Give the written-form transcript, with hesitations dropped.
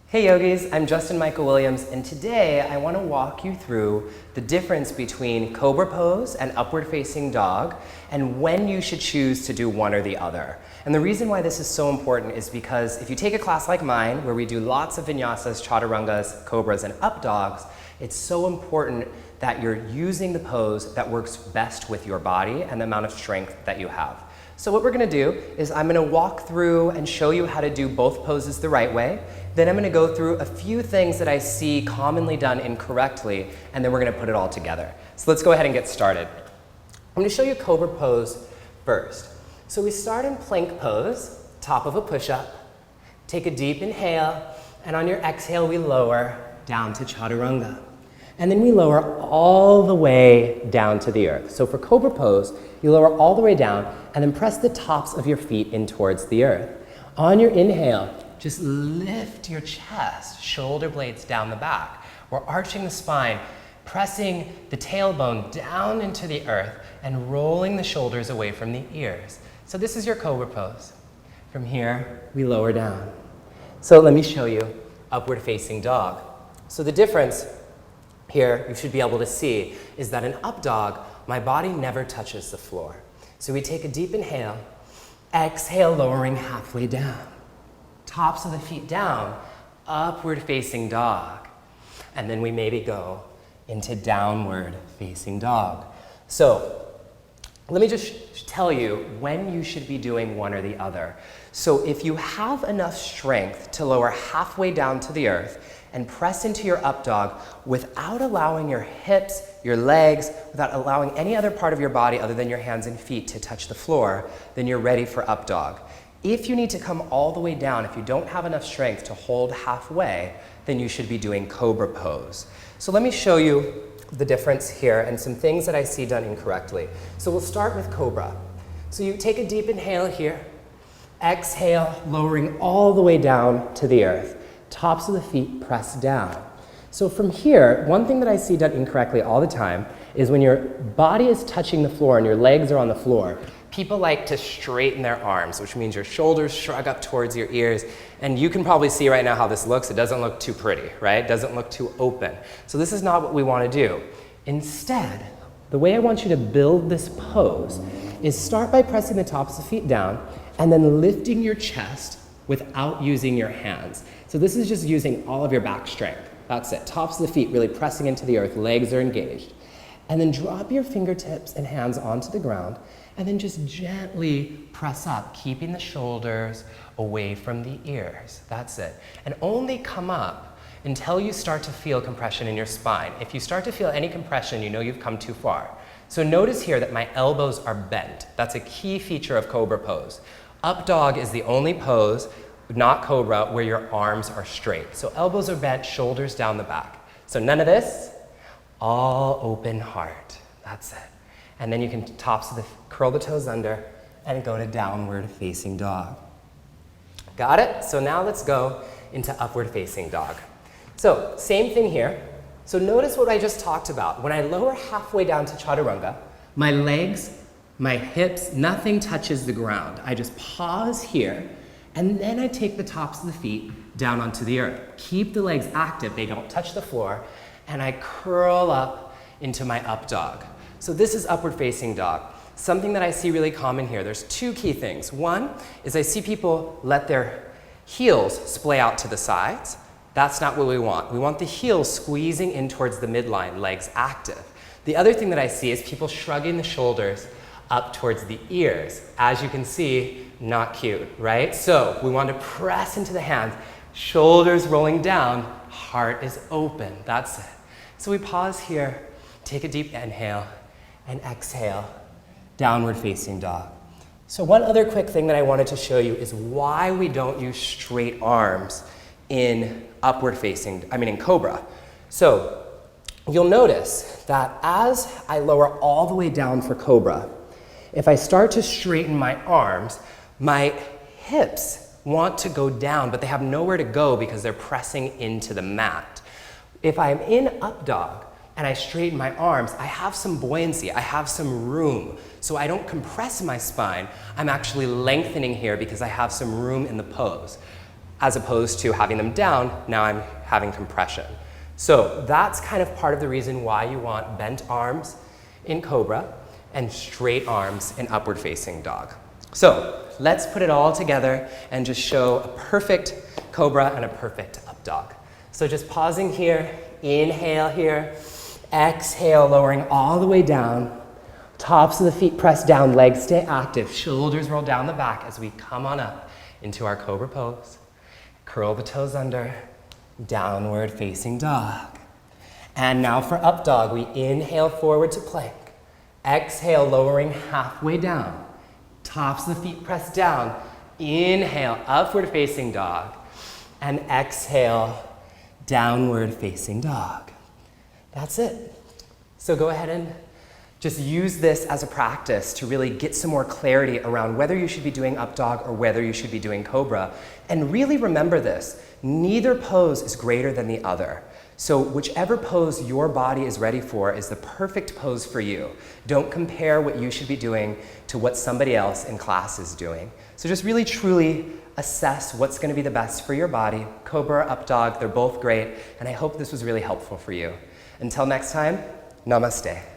Hey yogis, I'm Justin Michael Williams, and today I want to walk you through the difference between Cobra Pose and Upward Facing Dog and when you should choose to do one or the other. And the reason why this is so important is because if you take a class like mine where we do lots of vinyasas, chaturangas, cobras, and up dogs, it's so important that you're using the pose that works best with your body and the amount of strength that you have. So what we're going to do is I'm going to walk through and show you how to do both poses the right way. Then I'm going to go through a few things that I see commonly done incorrectly, and then we're going to put it all together. So let's go ahead and get started. I'm going to show you Cobra Pose first. So we start in plank pose, top of a push-up. Take a deep inhale, and on your exhale we lower down to chaturanga. And then we lower all the way down to the earth. So for Cobra Pose, you lower all the way down and then press the tops of your feet in towards the earth. On your inhale, just lift your chest, shoulder blades down the back. We're arching the spine, pressing the tailbone down into the earth and rolling the shoulders away from the ears. So this is your Cobra Pose. From here, we lower down. So let me show you Upward Facing Dog. So the difference here, you should be able to see, is that in Up Dog, my body never touches the floor. So we take a deep inhale, exhale, lowering halfway down. Tops of the feet down, Upward Facing Dog. And then we maybe go into Downward Facing Dog. So let me just tell you when you should be doing one or the other. So if you have enough strength to lower halfway down to the earth and press into your up dog without allowing your hips, your legs, without allowing any other part of your body other than your hands and feet to touch the floor, then you're ready for up dog. If you need to come all the way down, if you don't have enough strength to hold halfway, then you should be doing Cobra Pose. So let me show you the difference here and some things that I see done incorrectly. So we'll start with Cobra. So you take a deep inhale here, exhale, lowering all the way down to the earth. Tops of the feet press down. So from here, one thing that I see done incorrectly all the time is when your body is touching the floor and your legs are on the floor, people like to straighten their arms, which means your shoulders shrug up towards your ears. And you can probably see right now how this looks. It doesn't look too pretty, right? It doesn't look too open. So this is not what we want to do. Instead, the way I want you to build this pose is start by pressing the tops of the feet down and then lifting your chest without using your hands. So this is just using all of your back strength. That's it. Tops of the feet really pressing into the earth, legs are engaged. And then drop your fingertips and hands onto the ground and then just gently press up, keeping the shoulders away from the ears. That's it. And only come up until you start to feel compression in your spine. If you start to feel any compression, you know you've come too far. So notice here that my elbows are bent. That's a key feature of Cobra Pose. Up Dog is the only pose, not Cobra, where your arms are straight. So elbows are bent, shoulders down the back. So none of this, all open heart. That's it. And then you can curl the toes under and go to Downward Facing Dog. Got it? So now let's go into Upward Facing Dog. So same thing here. So notice what I just talked about. When I lower halfway down to chaturanga, my legs, my hips, nothing touches the ground. I just pause here, and then I take the tops of the feet down onto the earth. Keep the legs active, they don't touch the floor, and I curl up into my up dog. So this is Upward Facing Dog. Something that I see really common here, there's two key things. One is I see people let their heels splay out to the sides. That's not what we want. We want the heels squeezing in towards the midline, legs active. The other thing that I see is people shrugging the shoulders up towards the ears. As you can see, not cute, right? So we want to press into the hands, shoulders rolling down, heart is open. That's it. So we pause here, take a deep inhale, and exhale, Downward Facing Dog. So one other quick thing that I wanted to show you is why we don't use straight arms in in Cobra. So you'll notice that as I lower all the way down for Cobra, if I start to straighten my arms, my hips want to go down, but they have nowhere to go because they're pressing into the mat. If I'm in Up Dog and I straighten my arms, I have some buoyancy, I have some room. So I don't compress my spine, I'm actually lengthening here because I have some room in the pose. as opposed to having them down, now I'm having compression. So that's kind of part of the reason why you want bent arms in Cobra and straight arms in upward facing dog. So let's put it all together and just show a perfect Cobra and a perfect up dog. So just pausing here, inhale here, exhale, lowering all the way down, tops of the feet press down, legs stay active, shoulders roll down the back as we come on up into our Cobra pose. Curl the toes under, downward facing dog. And now for up dog, we inhale forward to plank. Exhale, lowering halfway down. Tops of the feet press down. Inhale, upward facing dog. And exhale, downward facing dog. That's it. So go ahead and just use this as a practice to really get some more clarity around whether you should be doing up dog or whether you should be doing Cobra. And really remember this, neither pose is greater than the other. So whichever pose your body is ready for is the perfect pose for you. Don't compare what you should be doing to what somebody else in class is doing. So just really truly assess what's going to be the best for your body. Cobra, up dog, they're both great, and I hope this was really helpful for you. Until next time, namaste.